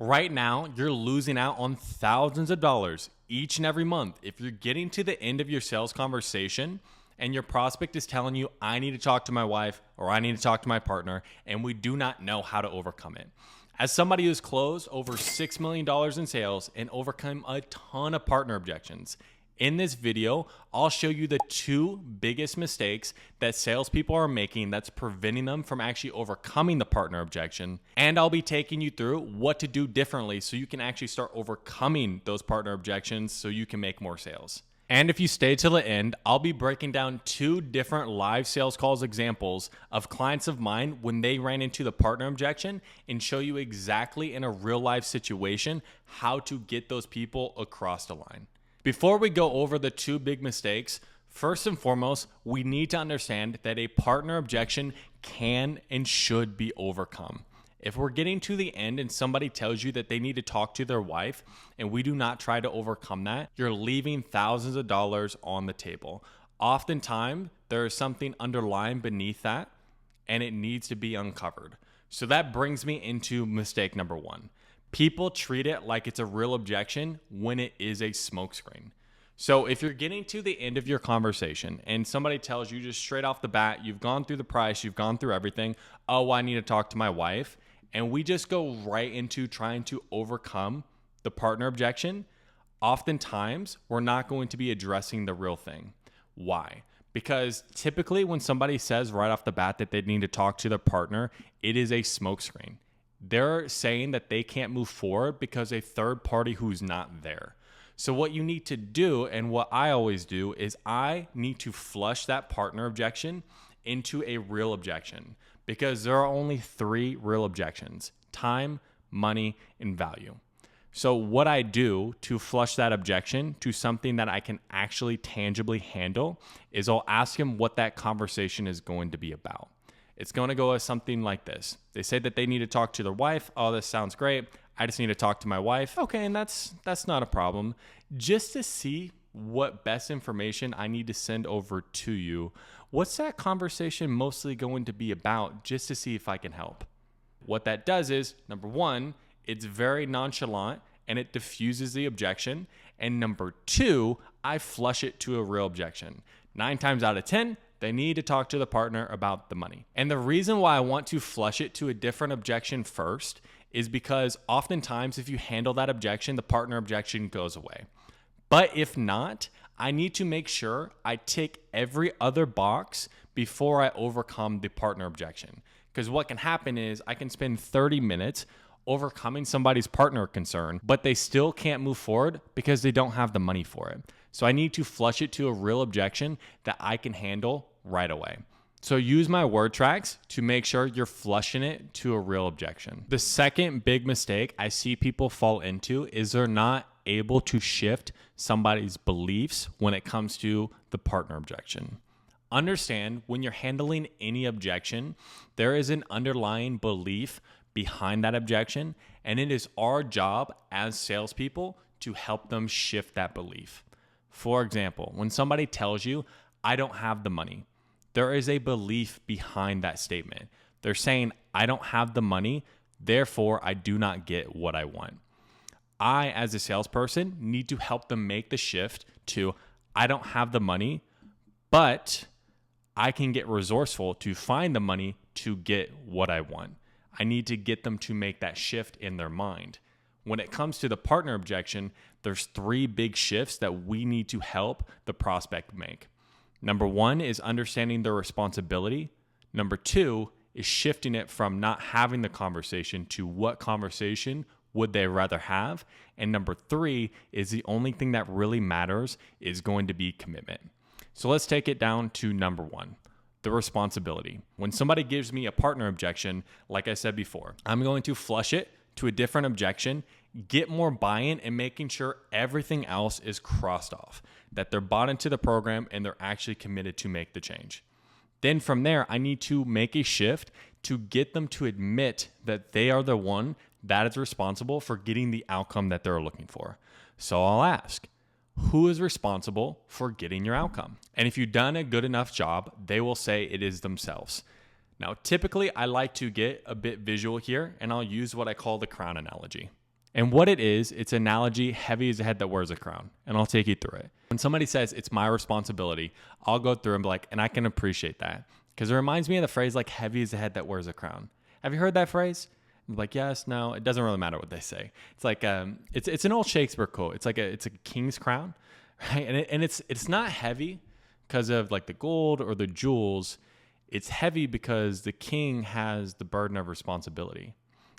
Right now, you're losing out on thousands of dollars each and every month if you're getting to the end of your sales conversation and your prospect is telling you, I need to talk to my wife or I need to talk to my partner, and we do not know how to overcome it. As somebody who's closed over $6 million in sales and overcome a ton of partner objections, in this video, I'll show you the two biggest mistakes that salespeople are making that's preventing them from actually overcoming the partner objection. And I'll be taking you through what to do differently so you can actually start overcoming those partner objections so you can make more sales. And if you stay till the end, I'll be breaking down two different live sales calls examples of clients of mine when they ran into the partner objection and show you exactly in a real life situation how to get those people across the line. Before we go over the two big mistakes, first and foremost, we need to understand that a partner objection can and should be overcome. If we're getting to the end and somebody tells you that they need to talk to their wife and we do not try to overcome that, you're leaving thousands of dollars on the table. Oftentimes, there is something underlying beneath that and it needs to be uncovered. So that brings me into mistake number one. People treat it like it's a real objection when it is a smokescreen. So if you're getting to the end of your conversation and somebody tells you just straight off the bat, you've gone through the price, you've gone through everything, oh, I need to talk to my wife, and we just go right into trying to overcome the partner objection, oftentimes we're not going to be addressing the real thing. Why? Because typically when somebody says right off the bat that they need to talk to their partner, it is a smokescreen. They're saying that they can't move forward because a third party who's not there. So what you need to do, and what I always do, is I need to flush that partner objection into a real objection, because there are only three real objections: time, money, and value. So what I do to flush that objection to something that I can actually tangibly handle is I'll ask him what that conversation is going to be about. It's going to go as something like this. They say that they need to talk to their wife. Oh, this sounds great. I just need to talk to my wife. Okay, and that's not a problem. Just to see what best information I need to send over to you. What's that conversation mostly going to be about, just to see if I can help? What that does is, number one, it's very nonchalant and it diffuses the objection. And number two, I flush it to a real objection. 9 times out of 10, they need to talk to the partner about the money. And the reason why I want to flush it to a different objection first is because oftentimes if you handle that objection, the partner objection goes away. But if not, I need to make sure I tick every other box before I overcome the partner objection. Because what can happen is I can spend 30 minutes overcoming somebody's partner concern, but they still can't move forward because they don't have the money for it. So I need to flush it to a real objection that I can handle right away. So use my word tracks to make sure you're flushing it to a real objection. The second big mistake I see people fall into is they're not able to shift somebody's beliefs when it comes to the partner objection. Understand, when you're handling any objection, there is an underlying belief behind that objection, and it is our job as salespeople to help them shift that belief. For example, when somebody tells you, I don't have the money, there is a belief behind that statement. They're saying, I don't have the money, therefore I do not get what I want. I, as a salesperson, need to help them make the shift to, I don't have the money, but I can get resourceful to find the money to get what I want. I need to get them to make that shift in their mind. When it comes to the partner objection, there's 3 big shifts that we need to help the prospect make. Number 1 is understanding their responsibility. Number 2 is shifting it from not having the conversation to what conversation would they rather have. And number 3 is the only thing that really matters is going to be commitment. So let's take it down to number 1. The responsibility. When somebody gives me a partner objection, like I said before, I'm going to flush it to a different objection, get more buy-in, and making sure everything else is crossed off, that they're bought into the program and they're actually committed to make the change. Then from there, I need to make a shift to get them to admit that they are the one that is responsible for getting the outcome that they're looking for. So I'll ask, who is responsible for getting your outcome? And if you've done a good enough job, they will say it is themselves. Now, typically, I like to get a bit visual here, and I'll use what I call the crown analogy. And what it is, it's analogy, heavy is a head that wears a crown. And I'll take you through it. When somebody says it's my responsibility, I'll go through and be like, and I can appreciate that. Because it reminds me of the phrase like heavy is the head that wears a crown. Have you heard that phrase? I'm like, yes, no, it doesn't really matter what they say. It's like it's an old Shakespeare quote. It's a king's crown, right? And it's not heavy because of like the gold or the jewels. It's heavy because the king has the burden of responsibility.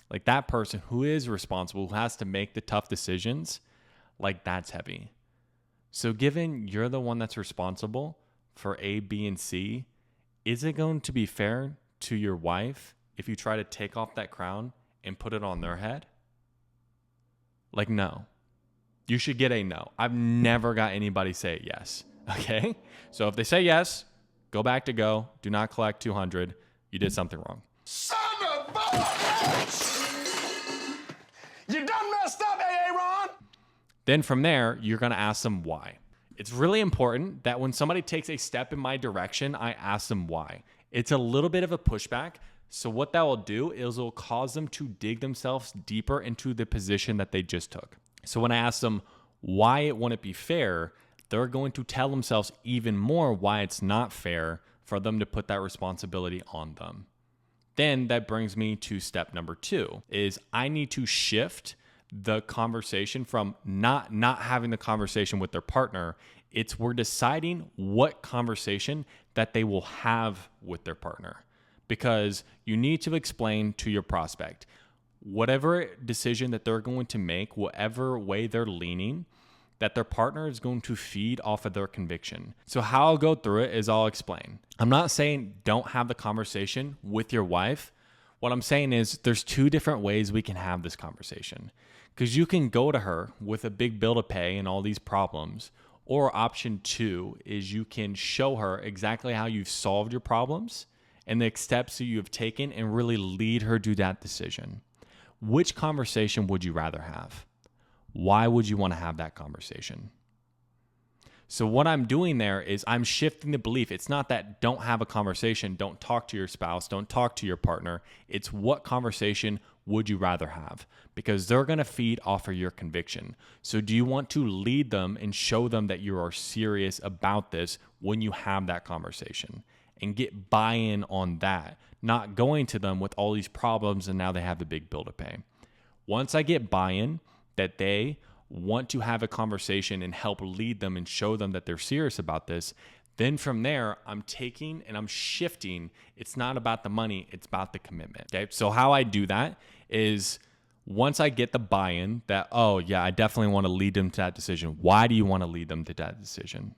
Like that person who is responsible, who has to make the tough decisions, like that's heavy. So given you're the one that's responsible for A, B, and C, is it going to be fair to your wife if you try to take off that crown and put it on their head? Like, no. You should get a no. I've never got anybody say yes. Okay? So if they say yes, go back to go. Do not collect 200. You did something wrong. Son of a bitch! You done messed up, Aaron! Then from there, you're going to ask them why. It's really important that when somebody takes a step in my direction, I ask them why. It's a little bit of a pushback. So what that will do is it will cause them to dig themselves deeper into the position that they just took. So when I ask them why it wouldn't be fair, they're going to tell themselves even more why it's not fair for them to put that responsibility on them. Then that brings me to step number 2 is I need to shift the conversation from not having the conversation with their partner. It's we're deciding what conversation that they will have with their partner, because you need to explain to your prospect whatever decision that they're going to make, whatever way they're leaning, that their partner is going to feed off of their conviction. So how I'll go through it is I'll explain. I'm not saying don't have the conversation with your wife. What I'm saying is there's 2 different ways we can have this conversation. Because you can go to her with a big bill to pay and all these problems. Or option 2 is you can show her exactly how you've solved your problems and the steps that you have taken and really lead her to that decision. Which conversation would you rather have? Why would you want to have that conversation? So what I'm doing there is I'm shifting the belief. It's not that don't have a conversation, don't talk to your spouse, don't talk to your partner. It's what conversation would you rather have? Because they're going to feed off of your conviction. So do you want to lead them and show them that you are serious about this when you have that conversation? And get buy-in on that, not going to them with all these problems and now they have the big bill to pay. Once I get buy-in, that they want to have a conversation and help lead them and show them that they're serious about this, then from there, I'm taking and I'm shifting. It's not about the money, it's about the commitment. Okay. So how I do that is once I get the buy-in that, oh yeah, I definitely want to lead them to that decision. Why do you want to lead them to that decision?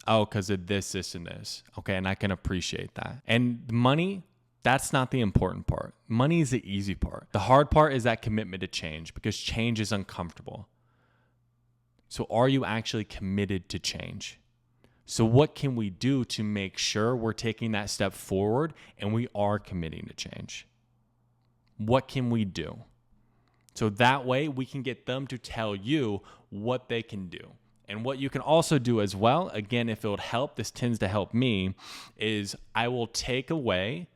Oh, because of this, this, and this. Okay. And I can appreciate that. And money, that's not the important part. Money is the easy part. The hard part is that commitment to change, because change is uncomfortable. So are you actually committed to change? So what can we do to make sure we're taking that step forward and we are committing to change? What can we do? So that way we can get them to tell you what they can do. And what you can also do as well, again, if it would help, this tends to help me, is I will take away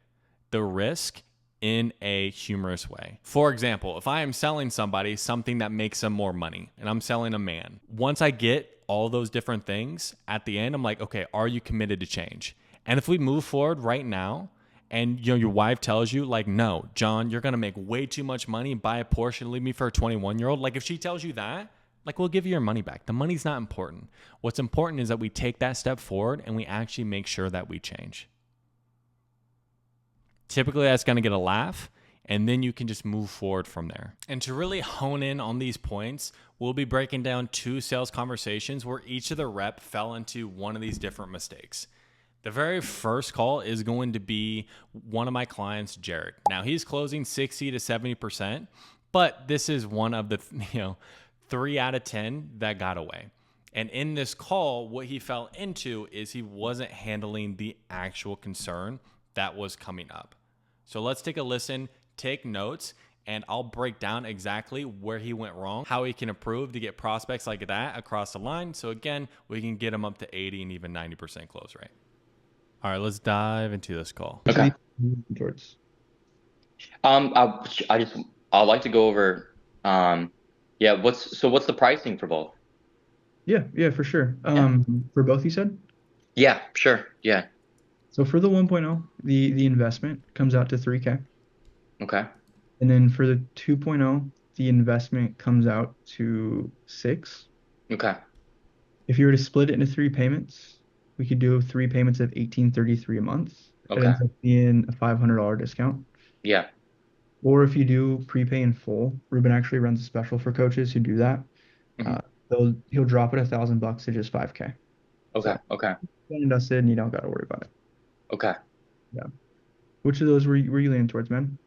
the risk in a humorous way. For example, if I am selling somebody something that makes them more money and I'm selling a man, once I get all those different things at the end, I'm like, okay, are you committed to change? And if we move forward right now and your wife tells you like, no, John, you're going to make way too much money, buy a Porsche and leave me for a 21-year-old. Like if she tells you that, like we'll give you your money back. The money's not important. What's important is that we take that step forward and we actually make sure that we change. Typically, that's going to get a laugh, and then you can just move forward from there. And to really hone in on these points, we'll be breaking down 2 sales conversations where each of the rep fell into one of these different mistakes. The very first call is going to be one of my clients, Jared. Now, he's closing 60 to 70%, but this is one of the 3 out of 10 that got away. And in this call, what he fell into is he wasn't handling the actual concern that was coming up. So let's take a listen, take notes, and I'll break down exactly where he went wrong, how he can improve to get prospects like that across the line. So again, we can get them up to 80 and even 90% close rate. All right, let's dive into this call. Okay. Towards. I'd like to go over Um, yeah, what's the pricing for both? Yeah, yeah, for sure. Yeah. For both you said? Yeah, sure. Yeah. So for the 1.0, the investment comes out to 3K. Okay. And then for the 2.0, the investment comes out to 6. Okay. If you were to split it into three payments, we could do three payments of 1833 a month. It Okay. ends up being a $500 discount. Yeah. Or if you do prepay in full, Ruben actually runs a special for coaches who do that. Hmm. Uh, he'll drop it $1,000 to just 5K. Okay. So Okay. done and dusted, and you don't got to worry about it. Okay. Yeah. Which of those were you leaning towards, man?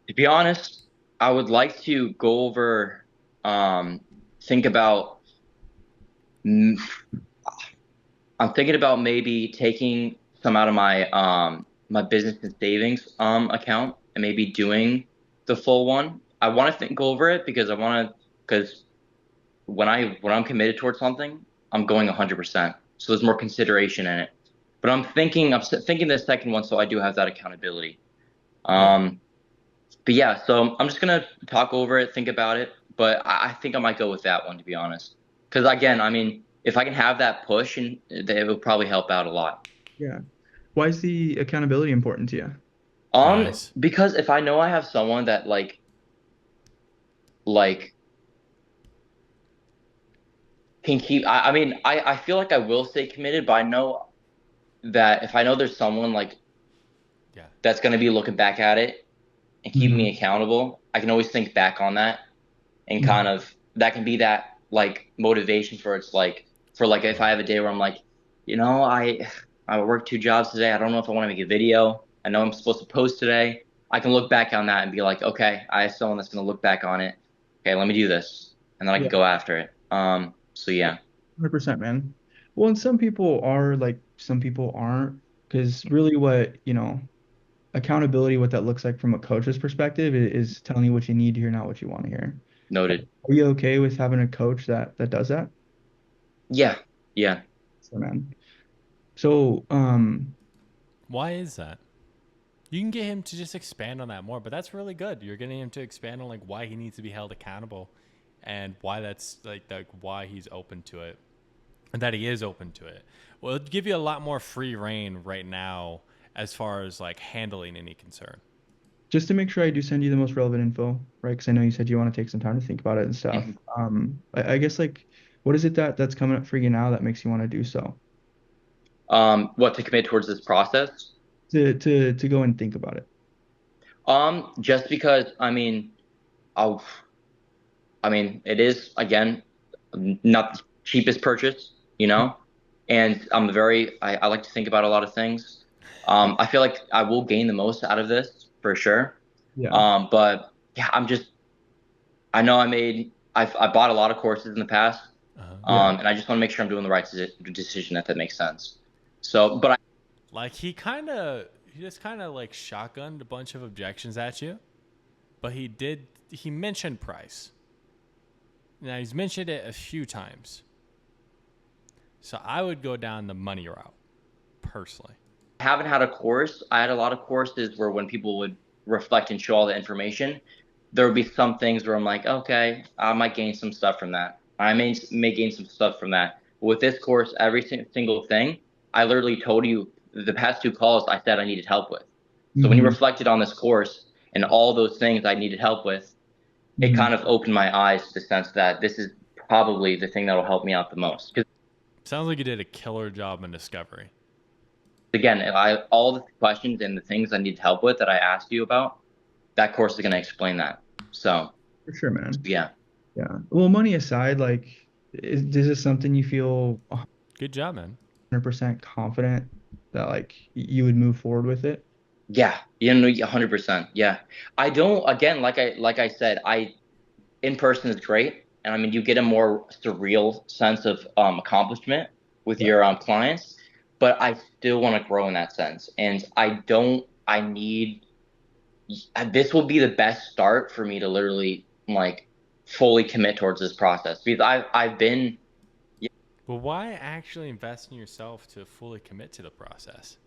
To be honest, I would like to go over, um, think about, mm, I'm thinking about maybe taking some out of my business and savings account and maybe doing the full one. I want to think over it because I want to because when I'm committed towards something, I'm going 100%. So there's more consideration in it. But I'm thinking the second one, so I do have that accountability. Yeah. Um, but yeah, so I'm just gonna talk over it, think about it. But I think I might go with that one to be honest. Because again, I mean, if I can have that push, and it will probably help out a lot. Yeah. Why is the accountability important to you? Nice. Because if I know I have someone that like can keep, I mean, I feel like I will stay committed, but I know that if I know there's someone like Yeah. that's gonna be looking back at it and keeping me Hmm. accountable, I can always think back on that and kind Hmm. of that can be that like motivation for it's like for like if I Right. have a day where I'm like, I worked 2 jobs today. I don't know if I want to make a video. I know I'm supposed to post today. I can look back on that and be like, okay, I have someone that's gonna look back on it. Okay, let me do this, and then I can Yeah, go after it. So yeah, 100%, man. Well, and some people are like, some people aren't, because really what, accountability, what that looks like from a coach's perspective is telling you what you need to hear, not what you want to hear. noted. Are you okay with having a coach that does that? Yeah, yeah. So, man. So, Why is that? You can get him to just expand on that more, but that's really good. You're getting him to expand on like why he needs to be held accountable and why that's like why he's open to it and that he is open to it. Well, it'll give you a lot more free reign right now as far as like handling any concern. just to make sure I do send you the most relevant info, right? Because I know you said you want to take some time to think about it and stuff. Mhm. I guess like, what is it that's coming up for you now that makes you want to do so? What to commit towards this process? To go and think about it. Just because I'll, I mean, it is again not the cheapest purchase, you know, and I like to think about a lot of things. I feel like I will gain the most out of this for sure. Yeah. But yeah, I know I bought a lot of courses in the past, Uh-huh. Yeah. and I just want to make sure I'm doing the right decision, if that makes sense. So, but I, Like he just kind of like shotgunned a bunch of objections at you, but he mentioned price. Now he's mentioned it a few times. So I would go down the money route personally. haven't had a course. I had a lot of courses where when people would reflect and show all the information, there would be some things where I'm like, okay, I might gain some stuff from that. I may gain some stuff from that. But with this course, every single thing, I literally told you the past 2 calls I said I needed help with. So when you Hmm. reflected on this course and all those things I needed help with, it Hmm. kind of opened my eyes to the sense that this is probably the thing that will help me out the most. Because Sounds like you did a killer job in discovery. again, if I all the questions and the things I need help with that I asked you about, that course is going to explain that. So For sure, man. yeah, Yeah. Well, money aside, like, is this something you feel Good job, man. 100% confident that like you would move forward with it? yeah, 100%. Yeah, I don't. Again, like I said, I in person is great, and I mean you get a more surreal sense of accomplishment with Yeah. your clients, but I still want to grow in that sense, and I don't. I need this will be the best start for me to literally like fully commit towards this process because I've been But why actually invest in yourself to fully commit to the process?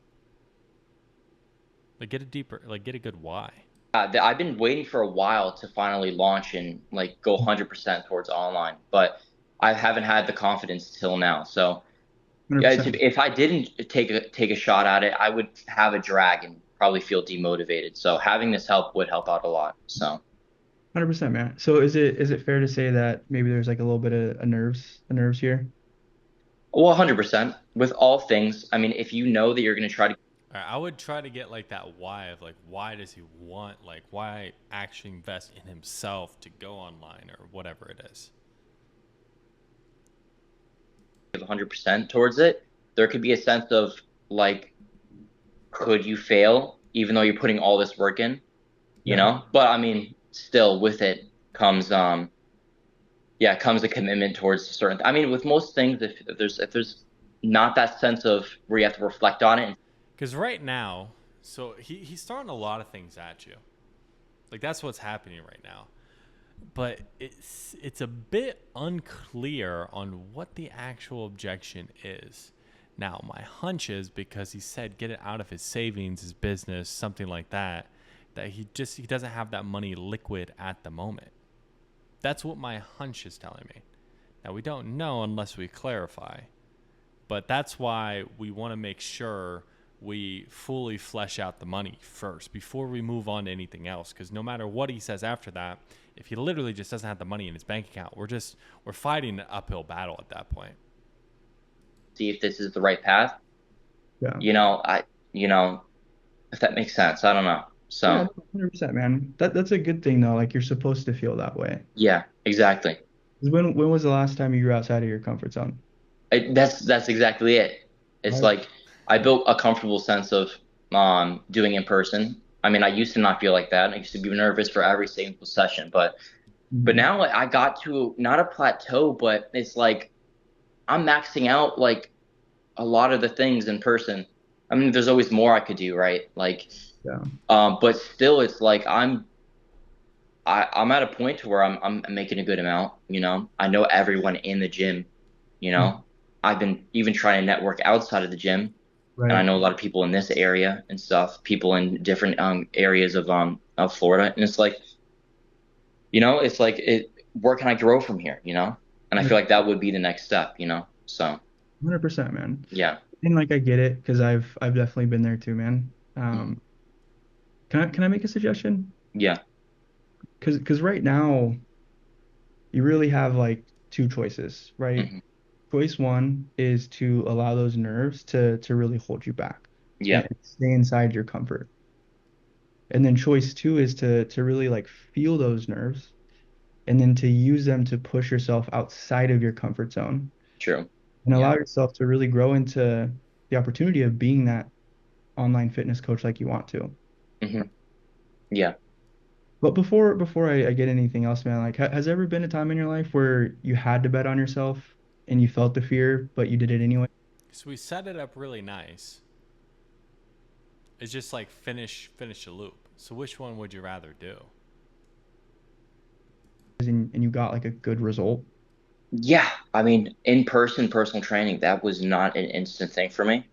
Like get a good why. I've been waiting for a while to finally launch and like go 100% towards online, but I haven't had the confidence till now. So yeah, 100%. if I didn't take a shot at it, I would have a drag and probably feel demotivated. So having this help would help out a lot. So 100%, man. So is it fair to say that maybe there's like a little bit of a nerves here? well, 100% with all things. I mean, if you know that you're going to try to I would try to get like that why of like why does he want, like why actually invest in himself to go online or whatever it is. give 100% towards it, there could be a sense of like, could you fail even though you're putting all this work in, you Yeah. know? But I mean, still with it comes yeah, comes a commitment towards certain. I mean, with most things, if there's not that sense of where you have to reflect on it. Because right now, so he's throwing a lot of things at you. Like that's what's happening right now. But it's a bit unclear on what the actual objection is. Now, my hunch is because he said get it out of his savings, his business, something like that, that he doesn't have that money liquid at the moment. That's what my hunch is telling me. Now, we don't know unless we clarify. But that's why we want to make sure we fully flesh out the money first before we move on to anything else. Because no matter what he says after that, if he literally just doesn't have the money in his bank account, we're fighting an uphill battle at that point. See if this is the right path. Yeah. You know, if that makes sense. I don't know. Yeah, So 100%, man. That's a good thing though. Like you're supposed to feel that way. yeah, exactly. 'Cause when was the last time you were outside of your comfort zone? That's exactly it. It's Right. like I built a comfortable sense of doing in person. I mean, I used to not feel like that. I used to be nervous for every single session, but Mhm. now I got to not a plateau, but it's like I'm maxing out like a lot of the things in person. I mean, there's always more I could do, right? Like, Yeah. but still, it's like I'm at a point to where I'm making a good amount. You know, I know everyone in the gym. You Mhm. know, I've been even trying to network outside of the gym, and I Right. know a lot of people in this area and stuff. People in different areas of Florida, and it's like, it's like where can I grow from here? And I feel like that would be the next step. So 100%, man. yeah, And like I get it because I've definitely been there too, man. hmm Can I make a suggestion? yeah, Because right now you really have like two choices, right? hmm Choice one is to allow those nerves to really hold you back yeah, and stay inside your comfort. And then choice two is to really like feel those nerves and then to use them to push yourself outside of your comfort zone true, and yeah, allow yourself to really grow into the opportunity of being that online fitness coach like you want to. hmm yeah. But before I get anything else, man, like has there ever been a time in your life where you had to bet on yourself and you felt the fear, but you did it anyway? So we set it up really nice. It's just like finish the loop. So which one would you rather do? And you got like a good result? Yeah, I mean, in-person personal training, that was not an instant thing for me.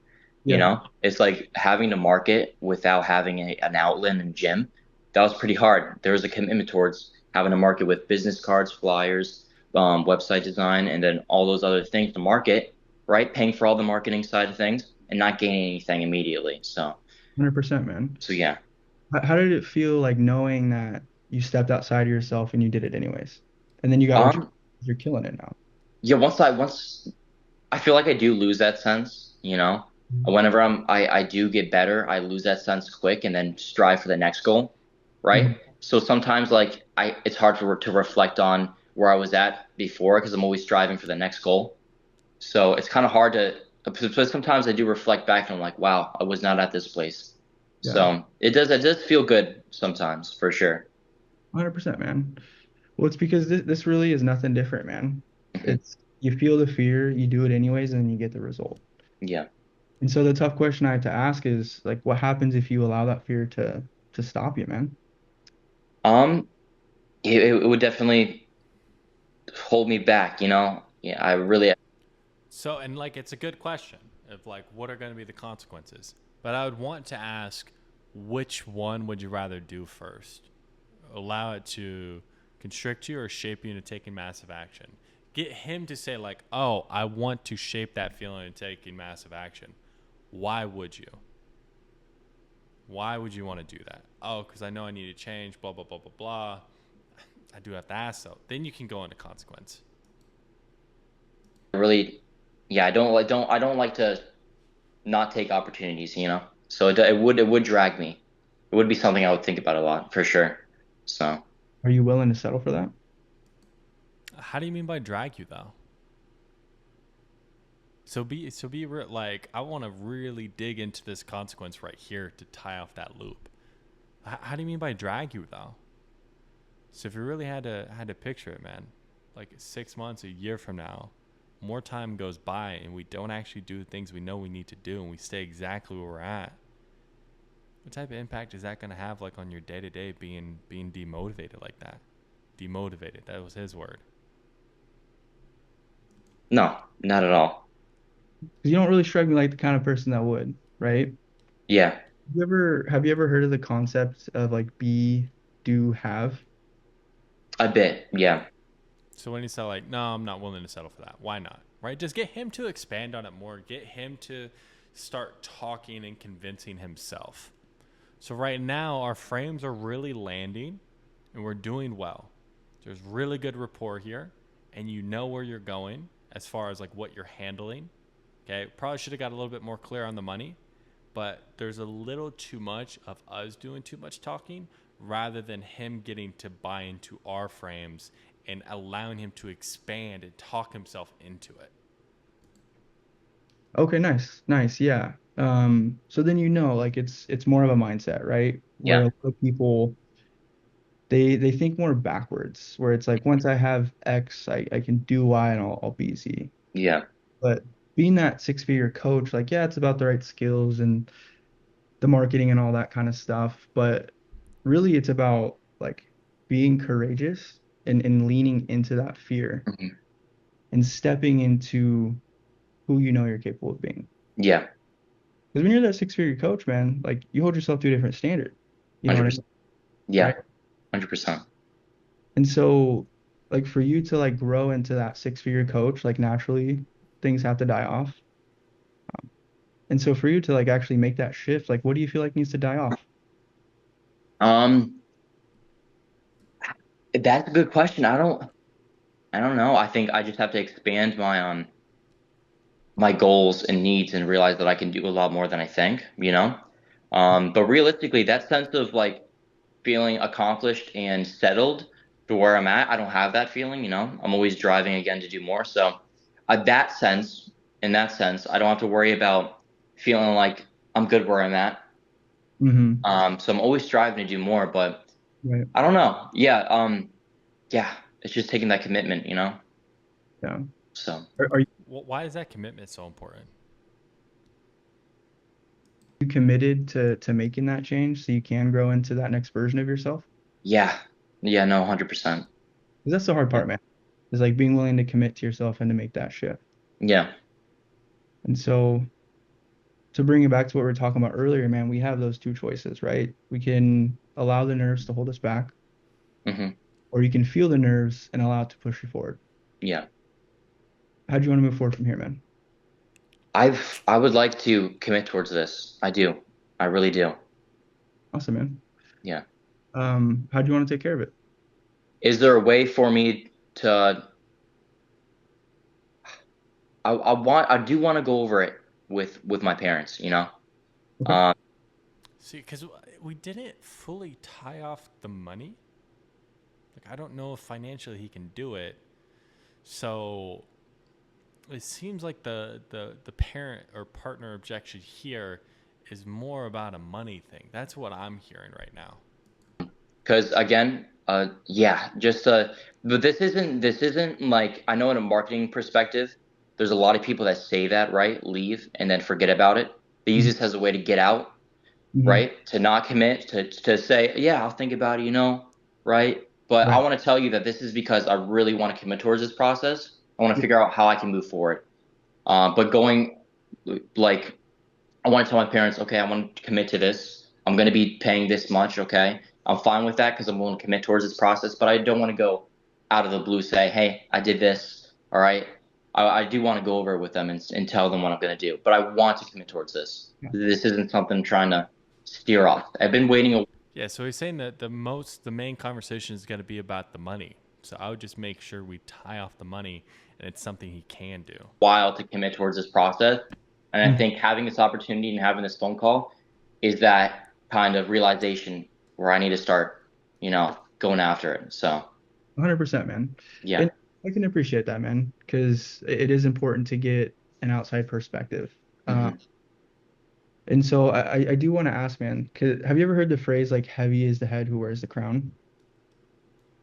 Yeah. It's like having to market without having an outlet and gym. That was pretty hard. There was a commitment towards having to market with business cards, flyers, website design, and then all those other things to market, right? Paying for all the marketing side of things and not gaining anything immediately. So, 100%, man. so yeah. How did it feel like knowing that you stepped outside of yourself and you did it anyways? And then you got what Um, you're killing it now. yeah, once I feel like I do lose that sense. Whenever I do get better, I lose that sense quick and then strive for the next goal, Mhm. right? So sometimes like it's hard to reflect on where I was at before because I'm always striving for the next goal. So it's kind of hard but sometimes I do reflect back and I'm like, wow, I was not at this place. Yeah, So it does feel good sometimes for sure. 100%, man. Well, it's because this really is nothing different, man. hmm It's you feel the fear, you do it anyways, and then you get the result. Yeah. And so the tough question I have to ask is like, what happens if you allow that fear to stop you, man? Um, it would definitely hold me back. Yeah, I really. So, and like, it's a good question of like, what are going to be the consequences? But I would want to ask, which one would you rather do first? Allow it to constrict you or shape you into taking massive action? Get him to say, like, oh, I want to shape that feeling into taking massive action. Why would you? Why would you want to do that? Oh, because I know I need to change, blah, blah, blah, blah, blah. I do have to ask, though. Then you can go into consequence. Really, yeah, I don't like to not take opportunities, you know. So it would drag me. It would be something I would think about a lot for sure. So Are you willing to settle for that? How do you mean by drag you, though? So be like, I want to really dig into this consequence right here to tie off that loop. How do you mean by drag you, though? So if you really had to picture it, man, like 6 months, a year from now, more time goes by and we don't actually do the things we know we need to do, and we stay exactly where we're at. What type of impact is that going to have, like, on your day to day, being demotivated like that? Demotivated. That was his word. no, not at all. 'Cause you don't really strike me like the kind of person that would, right? Yeah, Have you ever heard of the concept of like be, do, have? a bit. Yeah. So when he said, like, no, I'm not willing to settle for that. Why not? Right? Just get him to expand on it more. Get him to start talking and convincing himself. So right now, our frames are really landing and we're doing well. There's really good rapport here, and you know where you're going as far as, like, what you're handling. Okay. Probably should have got a little bit more clear on the money, but there's a little too much of us doing too much talking rather than him getting to buy into our frames and allowing him to expand and talk himself into it. Okay, nice, nice, yeah. So then like it's more of a mindset, right? Where a Yeah. lot of people they think more backwards, where it's like once I have X, I can do Y and I'll be Z. Yeah. But being that six-figure coach, like yeah, it's about the right skills and the marketing and all that kind of stuff, but really it's about like being courageous and leaning into that fear Mhm. and stepping into who you know you're capable of being. Yeah. Because when you're that six-figure coach, man, like you hold yourself to a different standard. You know what I mean? 100%. Yeah. Right? 100%. And so, like for you to like grow into that six-figure coach, like naturally things have to die off. And so for you to like actually make that shift, like what do you feel like needs to die off? Um, that's a good question. I don't know. I think I just have to expand my goals and needs and realize that I can do a lot more than I think, you know? But realistically, that sense of like feeling accomplished and settled for where I'm at, I don't have that feeling, you know? I'm always driving again to do more. So, that sense, in that sense, I don't have to worry about feeling like I'm good where I'm at. Mm-hmm. So I'm always striving to do more, but Right. I don't know. Yeah, it's just taking that commitment, you know? Yeah. So, Are Well, why is that commitment so important? you committed to making that change so you can grow into that next version of yourself? yeah. Yeah, no, 100%. Because that's the hard part, man. Is like being willing to commit to yourself and to make that shift. Yeah. And so to bring it back to what we were talking about earlier, man, we have those two choices, right? We can allow the nerves to hold us back, Hmm. or you can feel the nerves and allow it to push you forward. Yeah. How do you want to move forward from here, man? I would like to commit towards this. I do. I really do. Awesome, man. Yeah. How do you want to take care of it? Is there a way for me to I do want to go over it with my parents, you know? Okay. Um, See, because we didn't fully tie off the money. Like, I don't know if financially he can do it. So it seems like the parent or partner objection here is more about a money thing. That's what I'm hearing right now. 'Cause again, yeah, just but this isn't like I know in a marketing perspective, there's a lot of people that say that, right? Leave and then forget about it. They use this as a way to get out, Mm-hmm. right? To not commit, to say, yeah, I'll think about it, you know, right? But I Right. want to tell you that this is because I really want to commit towards this process. I want to Yeah. figure out how I can move forward. But going like I want to tell my parents, okay, I want to commit to this. I'm going to be paying this much. Okay. I'm fine with that because I'm willing to commit towards this process, but I don't want to go out of the blue say, hey, I did this. All right. I do want to go over it with them and tell them what I'm going to do, but I want to commit towards this. Yeah. This isn't something I'm trying to steer off. I've been waiting a Yeah, so he's saying that the main conversation is going to be about the money. So I would just make sure we tie off the money, and it's something he can do. while to commit towards this process. And I think having this opportunity and having this phone call is that kind of realization where I need to start, going after it. So, 100%, man. yeah. And I can appreciate that, man, because it is important to get an outside perspective. Mhm. And so I do want to ask, man, have you ever heard the phrase like heavy is the head who wears the crown?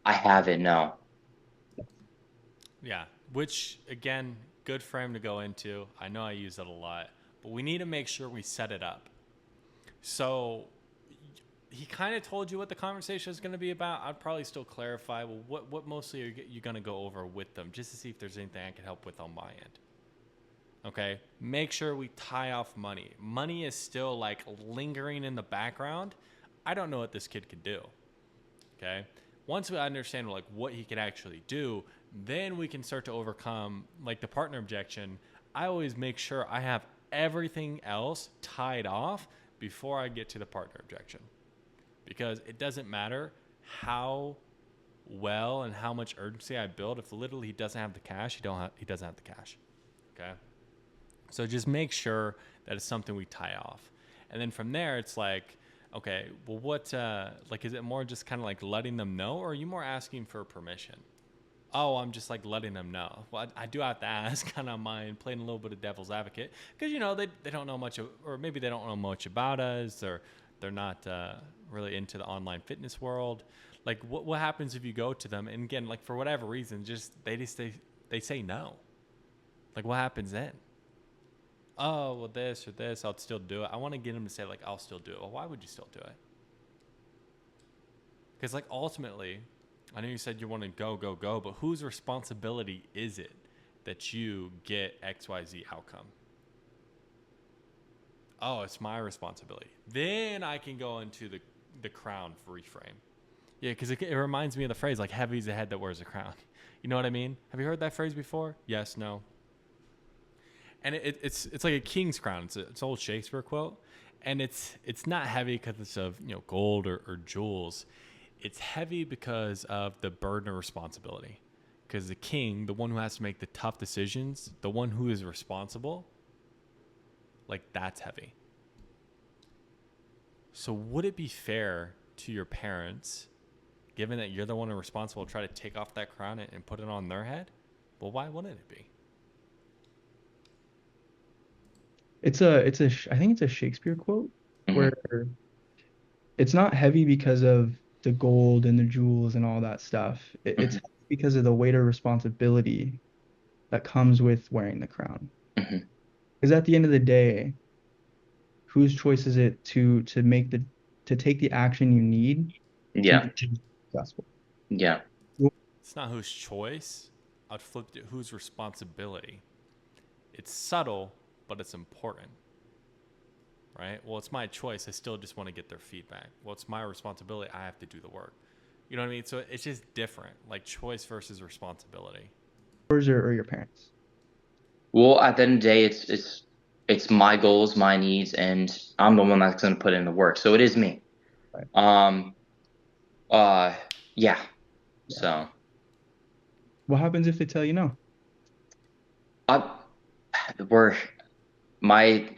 I haven't, no. Yeah, which again, good for him to go into. I know I use it a lot, but we need to make sure we set it up. So he kind of told you what the conversation is going to be about. I'd probably still clarify. Well, what mostly are you going to go over with them, just to see if there's anything I can help with on my end. Okay, make sure we tie off money. Money is still like lingering in the background. I don't know what this kid could do. Okay, once we understand like what he can actually do, then we can start to overcome like the partner objection. I always make sure I have everything else tied off before I get to the partner objection, because it doesn't matter how well and how much urgency I build if literally he doesn't have the cash. He doesn't have the cash. Okay. So just make sure that it's something we tie off. And then from there, it's like, okay, well, is it more just kind of like letting them know, or are you more asking for permission? Oh, I'm just like letting them know. Well, I do have to ask, kind of mind playing a little bit of devil's advocate, because, they don't know much, or maybe they don't know much about us, or they're not really into the online fitness world. Like what happens if you go to them and again, like for whatever reason, they say no. Like what happens then? Oh, well, this or this, I'll still do it. I want to get him to say, like, I'll still do it. Well, why would you still do it? Because, like, ultimately, I know you said you want to go, go, go, but whose responsibility is it that you get XYZ outcome? Oh, it's my responsibility. Then I can go into the crown reframe. Yeah, because it reminds me of the phrase, like, heavy's the head that wears a crown. You know what I mean? Have you heard that phrase before? Yes, no. And it's like a king's crown. It's an old Shakespeare quote, and it's not heavy because it's of gold or jewels. It's heavy because of the burden of responsibility. Because the king, the one who has to make the tough decisions, the one who is responsible, like that's heavy. So would it be fair to your parents, given that you're the one who's responsible, to try to take off that crown and put it on their head? Well, why wouldn't it be? I think it's a Shakespeare quote Mhm. where it's not heavy because of the gold and the jewels and all that stuff. It's heavy because of the weight of responsibility that comes with wearing the crown. Mhm. Because at the end of the day, whose choice is it to take the action you need Yeah. to be successful? Yeah. It's not whose choice. I'd flip it whose responsibility. It's subtle, but it's important. Right? Well, it's my choice. I still just want to get their feedback. Well, it's my responsibility. I have to do the work. You know what I mean? So it's just different, like choice versus responsibility. Yours or your parents? Well, at the end of the day, it's my goals, my needs, and I'm the one that's going to put in the work. So it is me. Right. Um. Yeah. Yeah. So What happens if they tell you no? I, we're my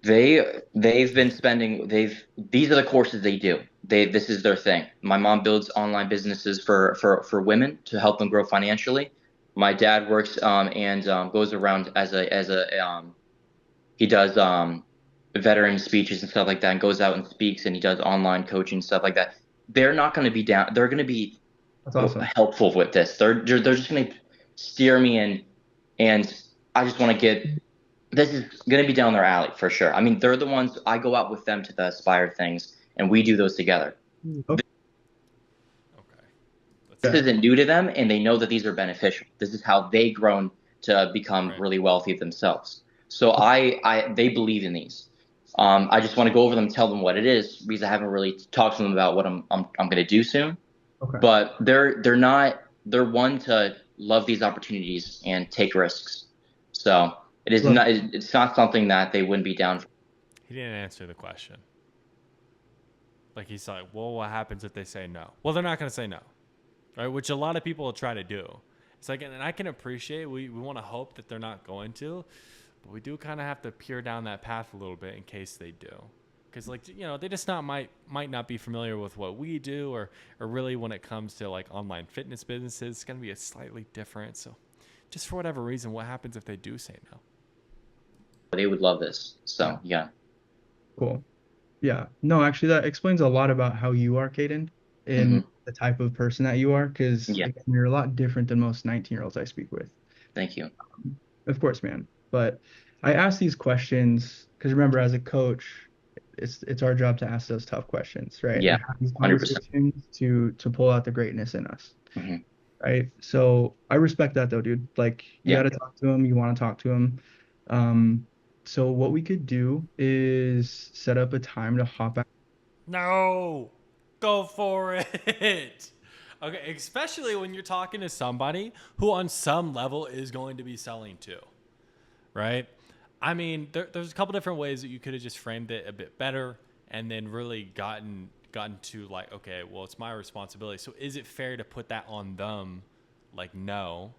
they've been spending these are the courses they do. This is their thing. My mom builds online businesses for women to help them grow financially. My dad works and goes around he does veteran speeches and stuff like that, and goes out and speaks, and he does online coaching stuff like that. They're not going to be down. They're going to be That's awesome. helpful with this. They're just going to steer me in, and I just want to get. This is going to be down their alley for sure. I mean, they're the ones I go out with them to the Aspire things, and we do those together. Okay. This isn't new to them, and they know that these are beneficial. This is how they grown to become Right. really wealthy themselves. So they believe in these. I just want to go over them, tell them what it is, because I haven't really talked to them about what I'm going to do soon. Okay. But they're not they're one to love these opportunities and take risks. So Look, it's not something that they wouldn't be down for. He didn't answer the question. Like he's like, well, what happens if they say no? Well, they're not going to say no, right? Which a lot of people will try to do. It's like, and I can appreciate, we want to hope that they're not going to, but we do kind of have to peer down that path a little bit in case they do. Because like, they just might not be familiar with what we do, or really when it comes to like online fitness businesses, it's going to be a slightly different. So just for whatever reason, what happens if they do say no? They would love this. yeah, So yeah. cool. Yeah. No, actually, that explains a lot about how you are, Caden, Hmm. and the type of person that you are, because Yeah. again, you're a lot different than most 19-year-olds I speak with. Thank you. Of course, man. But I ask these questions because remember, as a coach, it's our job to ask those tough questions, right? Yeah. And have these 100%. conversations to pull out the greatness in us, Hmm. right? So I respect that though, dude. Like you got Yeah. to talk to him, you want to talk to him. Um, so what we could do is set up a time to hop out. No, go for it. Okay, especially when you're talking to somebody who, on some level, is going to be selling too, right? I mean, there's a couple different ways that you could have just framed it a bit better, and then really gotten to like, okay, well, it's my responsibility. So, is it fair to put that on them? Like, no.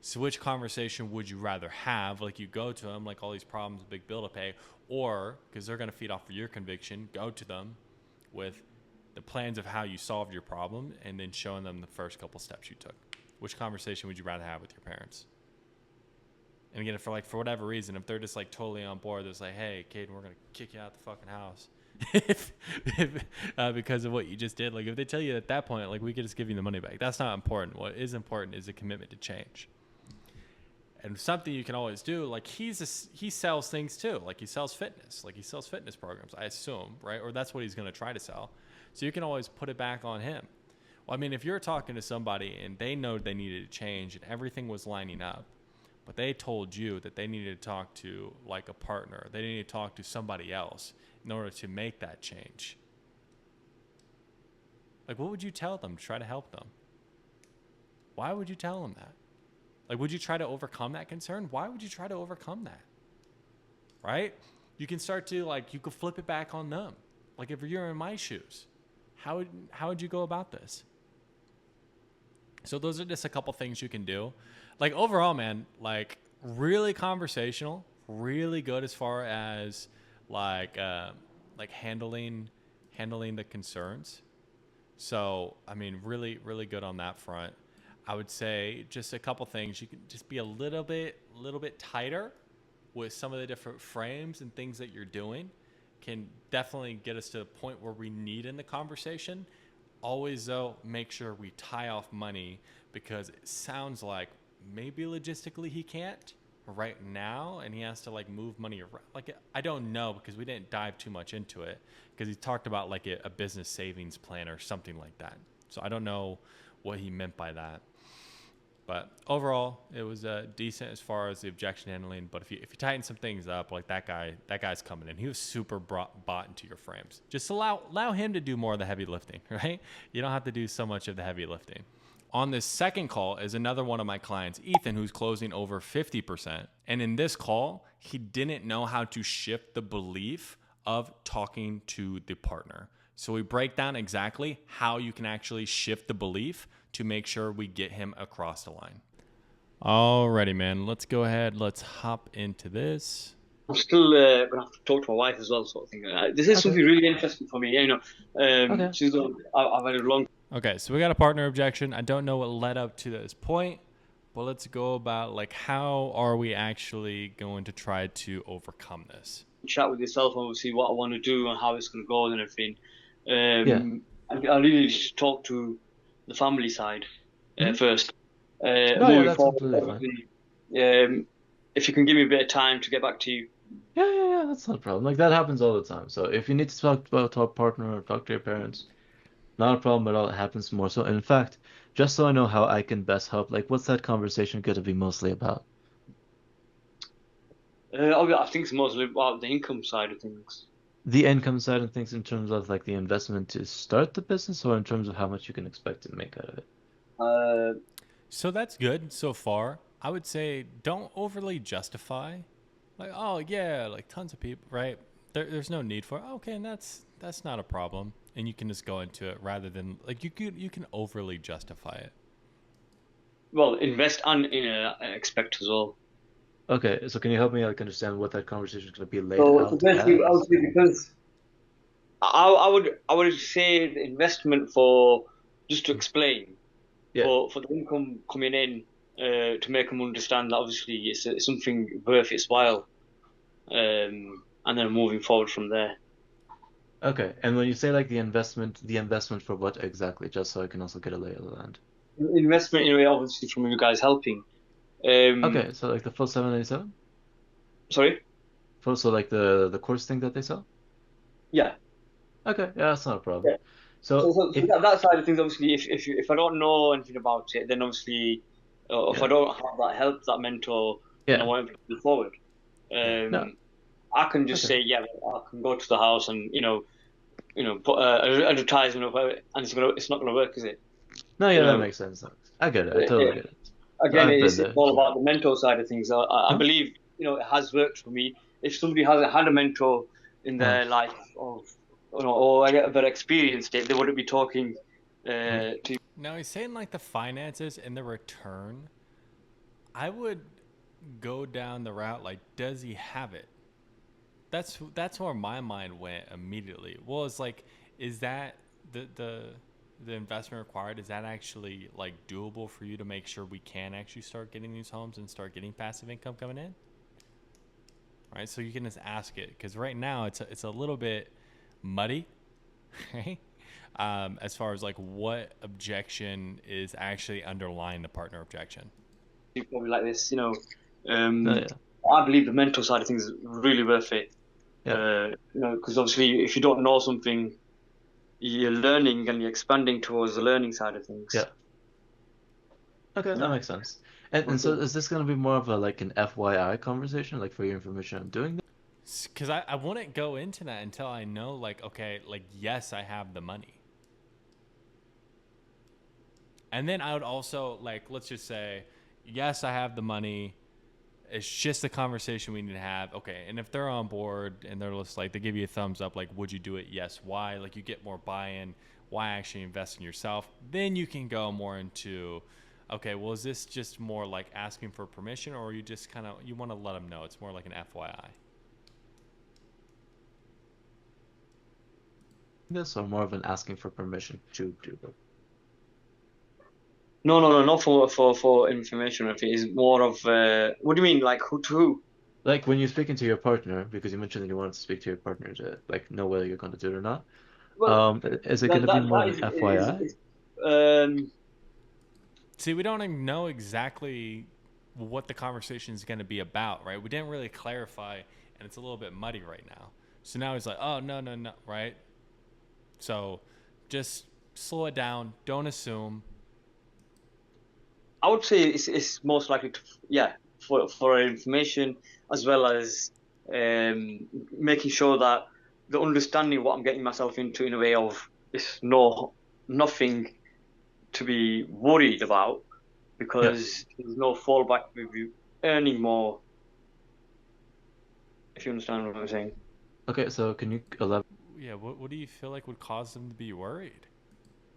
So which conversation would you rather have? Like you go to them, like all these problems, big bill to pay, or because they're going to feed off of your conviction, go to them with the plans of how you solved your problem and then showing them the first couple steps you took. Which conversation would you rather have with your parents? And again, for whatever reason, if they're just like totally on board, they're just like, hey, Caden, we're going to kick you out the fucking house. Because of what you just did. Like if they tell you at that point, like we could just give you the money back. That's not important. What is important is a commitment to change. And something you can always do, like he sells things too, like he sells fitness, like he sells fitness programs, I assume, right? Or that's what he's going to try to sell. So you can always put it back on him. Well, I mean, if you're talking to somebody and they know they needed to change and everything was lining up, but they told you that they needed to talk to like a partner, they needed to talk to somebody else in order to make that change. Like, what would you tell them to try to help them? Why would you tell them that? Like, would you try to overcome that concern? Why would you try to overcome that? Right? You can start to, like, you could flip it back on them. Like, if you're in my shoes, how would you go about this? So those are just a couple things you can do. Like, overall, man, like, really conversational, really good as far as, like handling the concerns. So, I mean, really, really good on that front. I would say just a couple things. You can just be a little bit tighter with some of the different frames and things that you're doing. Can definitely get us to a point where we need in the conversation. Always though, make sure we tie off money because it sounds like maybe logistically he can't right now and he has to like move money around. Like I don't know because we didn't dive too much into it because he talked about like a business savings plan or something like that. So I don't know what he meant by that. But overall, it was decent as far as the objection handling. But if you tighten some things up, like that guy's coming in. He was super bought into your frames. Just allow him to do more of the heavy lifting, right? You don't have to do so much of the heavy lifting. On this second call is another one of my clients, Ethan, who's closing over 50%. And in this call, he didn't know how to shift the belief of talking to the partner. So we break down exactly how you can actually shift the belief to make sure we get him across the line. Alrighty, man. Let's go ahead. Let's hop into this. I'm still gonna have to talk to my wife as well, sort of thing. This is something really interesting for me. Okay. I've had a long. Okay, so we got a partner objection. I don't know what led up to this point, but let's go about like how are we actually going to try to overcome this? Chat with yourself, obviously, what I want to do and how it's going to go and everything. Yeah. I really just talk to the family side first. No, yeah, Moving that's forward, completely fine. obviously, if you can give me a bit of time to get back to you. Yeah, that's not a problem. Like that happens all the time. So if you need to talk about our partner or talk to your parents, not a problem at all. It happens more so. In fact, just so I know how I can best help, like what's that conversation going to be mostly about? I think it's mostly about the income side of things. The income side of things in terms of like the investment to start the business, or in terms of how much you can expect to make out of it? Uh, So that's good so far. I would say don't overly justify, like, oh yeah, like tons of people, right? There's no need for it. Okay, and that's not a problem, and you can just go into it rather than like you can overly justify it. well, invest and expect as well. Okay, so can you help me like understand what that conversation is going to be laid So out basically, I would as? say because I would say the investment for just to explain Yeah. for the income coming in to make them understand that obviously it's something worth its while, and then moving forward from there. Okay, and when you say like the investment for what exactly? Just so I can also get a lay of the land. Investment in a way, obviously from you guys helping. Okay, so like the full 797? Sorry, Full, so like the course thing that they sell? yeah. Okay, yeah, that's not a problem. Yeah. So, So so if that side of things, obviously, if I don't know anything about it, then obviously, if I yeah, don't have that help, that mentor, and I yeah, want to move forward, no, I can just okay, say, yeah, I can go to the house and put an advertisement of it, and it's not gonna work, is it? no, You yeah, that know, makes sense. I get it. I it, totally it, get it. So again, I've been it's there. all So, about the mentor side of things. I huh? believe it has worked for me. If somebody hasn't had a mentor in Uh, their life, or ever experienced it, they wouldn't be talking uh, to. Now he's saying like the finances and the return. I would go down the route like, does he have it? That's where my mind went immediately. Well, it's like, is that the investment required? Is that actually like doable for you to make sure we can actually start getting these homes and start getting passive income coming in? Right. So you can just ask it because right now it's a little bit muddy, right? As far as like what objection is actually underlying the partner objection. Probably like this, no, um, yeah, I believe the mental side of things is really worth it. yeah, Because obviously, if you don't know something, you're learning and you're expanding towards the learning side of things. yeah. Okay, that Yeah. makes sense. And so is this going to be more of a like an FYI conversation, like for your information I'm doing this? Because I wouldn't go into that until I know, like, okay, like, yes, I have the money. And then I would also, like, let's just say, yes, I have the money. It's just a conversation we need to have. Okay. And if they're on board and they're just like, they give you a thumbs up, like, would you do it? Yes. Why? Like, you get more buy in. Why actually invest in yourself? Then you can go more into, okay, well, is this just more like asking for permission or you just kind of, you want to let them know? It's more like an FYI. This or more of an asking for permission to do it? No, no, no, not for information. If it is more of what do you mean, like who to who? Like when you're speaking to your partner, because you mentioned that you wanted to speak to your partner to like know whether you're going to do it or not. Well, Is it that going to be that more of that an FYI? is um. See, we don't even know exactly what the conversation is going to be about, right? We didn't really clarify, and it's a little bit muddy right now. So now he's like, oh, no, no, no, right? So just slow it down. Don't assume. I would say it's most likely to, yeah, for information as well as making sure that the understanding what I'm getting myself into in a way of it's nothing to be worried about Yeah. because there's no fallback with you earning more, if you understand what I'm saying. Okay, so can you Yeah, what do you feel like would cause them to be worried?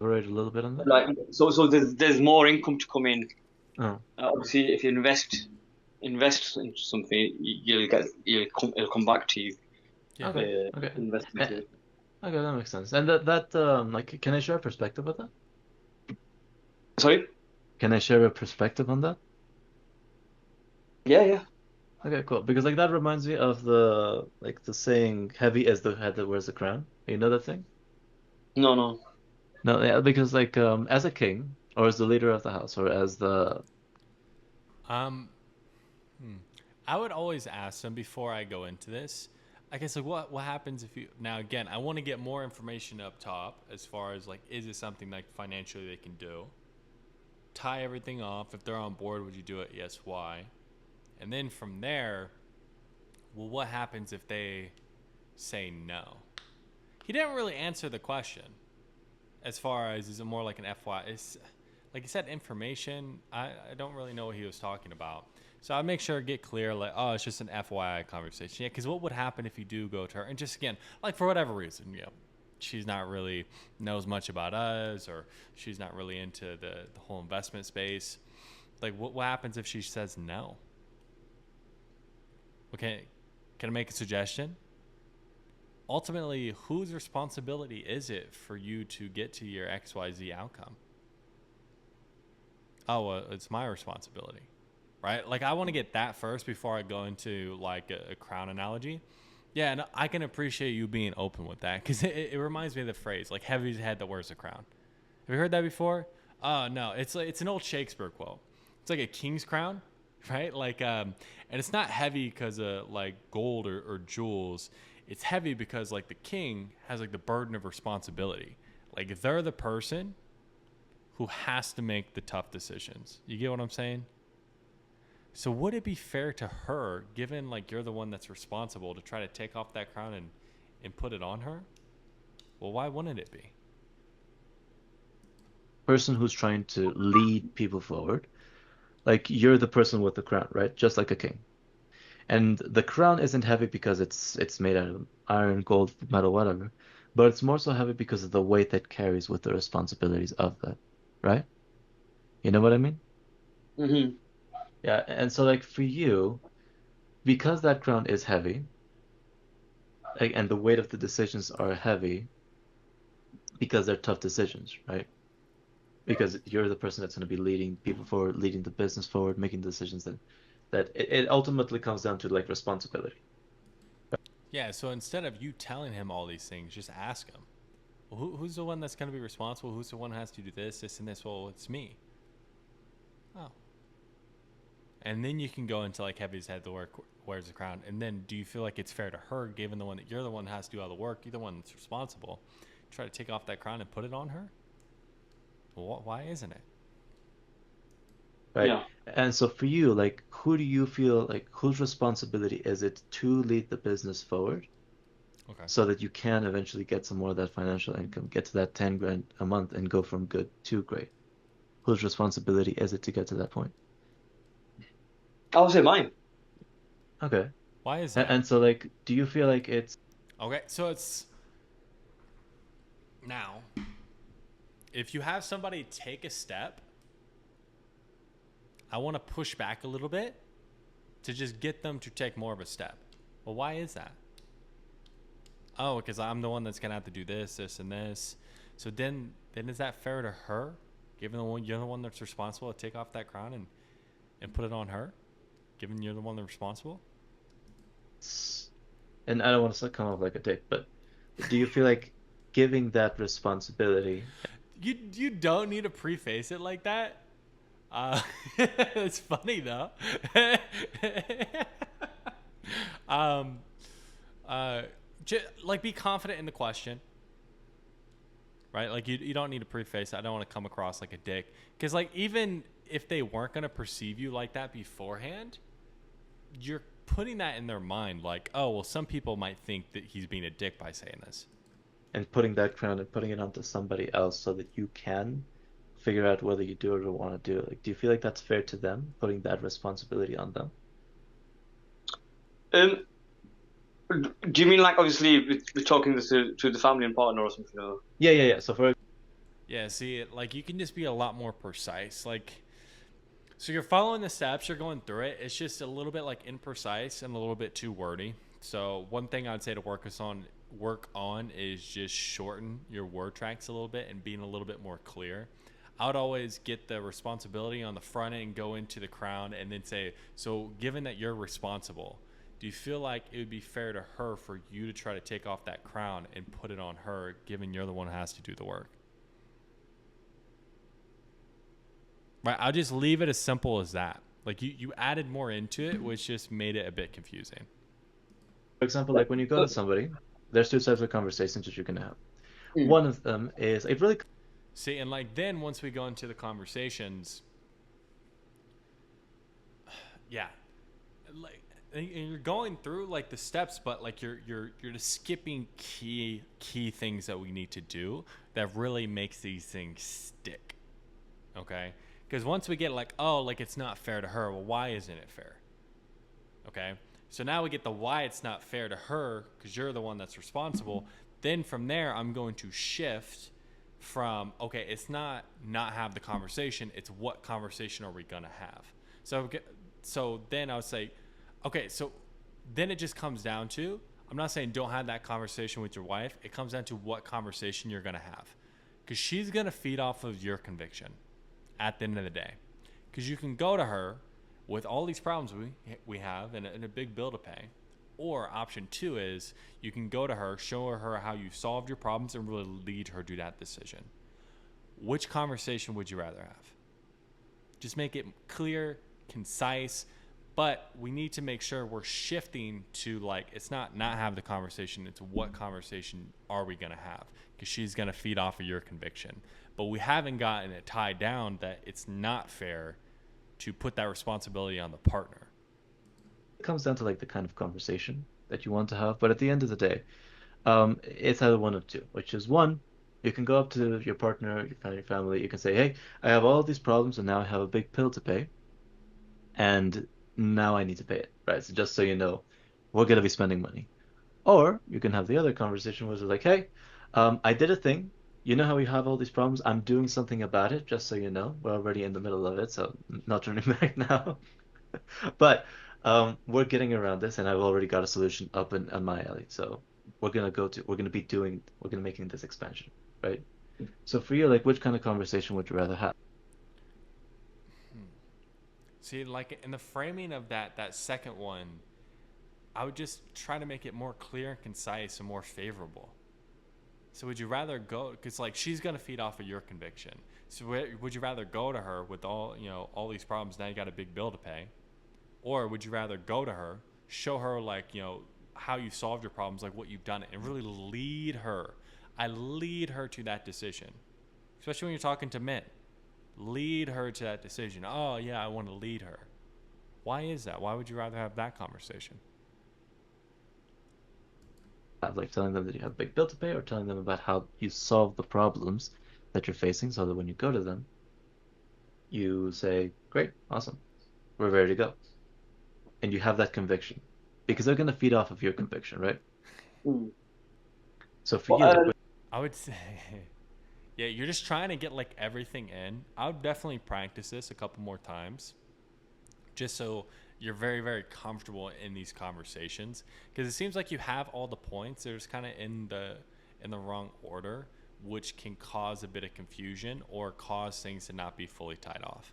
elaborate a little bit on that? Like so there's more income to come in. Oh, Obviously, if you invest into something, it'll come back to you. Yeah. okay, okay. Invest Eh, into it. Okay, that makes sense. And that like, can I share a perspective with that? Sorry? Can I share a perspective on that? Yeah, yeah. Okay, cool. Because like that reminds me of the saying, "Heavy as the head that wears the crown." You know that thing? No, no. No, yeah, because like as a king or as the leader of the house or as the Um, I would always ask them before I go into this. I guess like what happens if you now again I want to get more information up top as far as like is it something like financially they can do? Tie everything off. If they're on board, would you do it? Yes, why? And then from there, well, what happens if they say no? He didn't really answer the question. As far as, is it more like an FY? It's, like he said, information. I don't really know what he was talking about. So I'd make sure to get clear, like, oh, it's just an FYI conversation. Yeah, because what would happen if you do go to her? And just, again, like, for whatever reason, you know, she's not really knows much about us, or she's not really into the whole investment space. Like, what happens if she says no? Okay, can I make a suggestion? Ultimately, whose responsibility is it for you to get to your XYZ outcome? Oh, well, it's my responsibility, right? Like, I want to get that first before I go into, like, a crown analogy. Yeah, and I can appreciate you being open with that, because it reminds me of the phrase, like, heavy's head that wears a crown. Have you heard that before? Oh, no, it's an old Shakespeare quote. It's like a king's crown, right? Like, and it's not heavy because of, like, gold or jewels. It's heavy because, like, the king has, like, the burden of responsibility. Like, they're the person who has to make the tough decisions. You get what I'm saying? So would it be fair to her, given, like, you're the one that's responsible, to try to take off that crown and put it on her? Well, why wouldn't it be? Person who's trying to lead people forward. Like, you're the person with the crown, right? Just like a king. And the crown isn't heavy because it's made out of iron, gold, metal, whatever. But it's more so heavy because of the weight that carries with the responsibilities of that, right? You know what I mean? Mm-hmm. Yeah, and so, like, for you, because that crown is heavy, like, and the weight of the decisions are heavy because they're tough decisions, right? Because you're the person that's going to be leading people forward, leading the business forward, making decisions that it ultimately comes down to, like, responsibility. Yeah, so instead of you telling him all these things, just ask him. Well, who's the one that's going to be responsible? Who's the one who has to do this, this, and this? Well, it's me. Oh. And then you can go into, like, heavy's head that wears the crown. And then do you feel like it's fair to her, given the one that you're the one that has to do all the work, you're the one that's responsible, try to take off that crown and put it on her? Well, why isn't it? Right. Yeah. And so for you, like, who do you feel like, whose responsibility is it to lead the business forward Okay. so that you can eventually get some more of that financial income, get to that 10 grand a month and go from good to great? Whose responsibility is it to get to that point? I would say mine. Okay. Why is that? And so, like, do you feel like it's Okay, so it's now, if you have somebody take a step, I want to push back a little bit to just get them to take more of a step. Well, why is that? Oh, because I'm the one that's gonna have to do this, this, and this. So then is that fair to her, given you're the one that's responsible to take off that crown and put it on her, given you're the one that's responsible? and I don't want to come off like a dick, but do you feel like giving that responsibility? You don't need to preface it like that. It's funny though. Like, be confident in the question, right? Like, you don't need to preface it. I don't want to come across like a dick, because, like, even if they weren't going to perceive you like that beforehand, you're putting that in their mind, like, oh, well, some people might think that he's being a dick by saying this. And putting that crown and putting it onto somebody else so that you can figure out whether you do it or want to do it. Like, do you feel like that's fair to them, putting that responsibility on them? Do you mean, like, obviously we're talking this to the family and partner or something? Or? Yeah. So for Yeah, see, like, you can just be a lot more precise. Like, so you're following the steps, you're going through it. It's just a little bit, like, imprecise and a little bit too wordy. So one thing I'd say to work on is just shorten your word tracks a little bit and being a little bit more clear. I would always get the responsibility on the front end, go into the crown, and then say, so given that you're responsible, do you feel like it would be fair to her for you to try to take off that crown and put it on her, given you're the one who has to do the work? Right, I'll just leave it as simple as that. Like, you added more into it, which just made it a bit confusing. For example, like, when you go to somebody, there's two types of conversations that you can have. Mm. One of them is it really See, and, like, then once we go into the conversations, yeah, like, and you're going through like the steps, but like you're just skipping key things that we need to do that really makes these things stick. Okay? Because once we get like, oh, like it's not fair to her, well, why isn't it fair? Okay? So now we get the why it's not fair to her because you're the one that's responsible. Then from there, I'm going to shift from, okay, it's not have the conversation, it's what conversation are we going to have? So then I would say, okay, so then it just comes down to, I'm not saying don't have that conversation with your wife. It comes down to what conversation you're going to have. Because she's going to feed off of your conviction at the end of the day. Because you can go to her with all these problems we have and a big bill to pay. Or option 2 is you can go to her, show her how you solved your problems, and really lead her to that decision. Which conversation would you rather have? Just make it clear, concise, but we need to make sure we're shifting to like, it's not have the conversation, it's what conversation are we going to have? Because she's going to feed off of your conviction. But we haven't gotten it tied down that it's not fair to put that responsibility on the partner. It comes down to like the kind of conversation that you want to have. But at the end of the day, it's either one of two, which is one, you can go up to your partner, your family, you can say, hey, I have all these problems and now I have a big bill to pay. And now I need to pay it, right? So just so you know, we're going to be spending money. Or you can have the other conversation where it's like, hey, I did a thing. You know how we have all these problems? I'm doing something about it, just so you know. We're already in the middle of it, so not turning back now. But we're getting around this, and I've already got a solution up on my alley. So we're gonna be making this expansion, right? So for you, like, which kind of conversation would you rather have? See, like in the framing of that second one, I would just try to make it more clear and concise and more favorable. So would you rather go, because like she's going to feed off of your conviction. So would you rather go to her with all these problems, now you got a big bill to pay? Or would you rather go to her, show her like, how you solved your problems, like what you've done, and really lead her. I lead her to that decision, especially when you're talking to men. Lead her to that decision. Oh yeah, I want to lead her. Why is that? Why would you rather have that conversation? Like telling them that you have a big bill to pay, or telling them about how you solve the problems that you're facing, so that when you go to them, you say, great, awesome, we're ready to go. And you have that conviction. Because they're going to feed off of your conviction, right? Mm. So for Well, you, like, I would say, yeah, you're just trying to get like everything in. I would definitely practice this a couple more times, just so you're very, very comfortable in these conversations. Because it seems like you have all the points. They're just kind of in the wrong order, which can cause a bit of confusion or cause things to not be fully tied off.